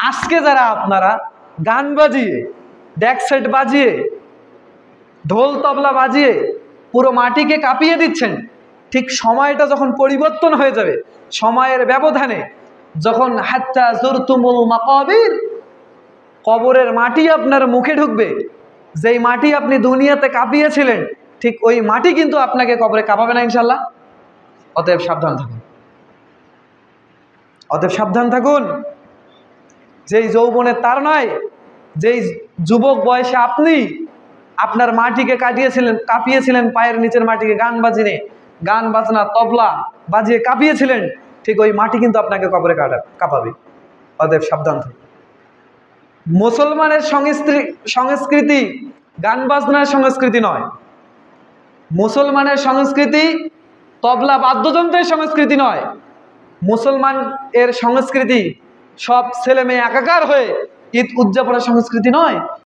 আজকে যারা আপনারা গান বাজিয়ে, ডেক সেট বাজিয়ে, ঢোল তবলা বাজিয়ে পুরো মাটিকে কাঁপিয়ে দিচ্ছেন, ঠিক সময়টা যখন পরিবর্তন হয়ে যাবে, সময়ের ব্যবধানে যখন হাত্তা যুরতুমুল মাকাবির, কবরের মাটি আপনার মুখে ঢুকবে, যেই মাটি আপনি দুনিয়াতে কাঁপিয়েছিলেন, ঠিক ওই মাটি কিন্তু আপনাকে কবরে কাঁপাবে না ইনশাল্লাহ। অতএব সাবধান থাকুন, অতএব সাবধান থাকুন। যেই যৌবনের তার নয়, যেই যুবক বয়সে আপনি আপনার মাটিকে কাঁপিয়েছিলেন, পায়ের নিচের মাটিকে গান বাজনা তবলা বাজিয়ে কাঁপিয়েছিলেন, ঠিক ওই মাটি কিন্তু আপনাকে কবরে কাঁপাবে। অতএব সাবধান থাকুন। মুসলমানের সংস্কৃতি গান বাজনার সংস্কৃতি নয়। মুসলমানের সংস্কৃতি তবলা বাদ্যযন্ত্রের সংস্কৃতি নয়। মুসলমান এর সংস্কৃতি সব ছেলে মেয়ে একাকার হয়ে ঈদ উদযাপনের সংস্কৃতি নয়।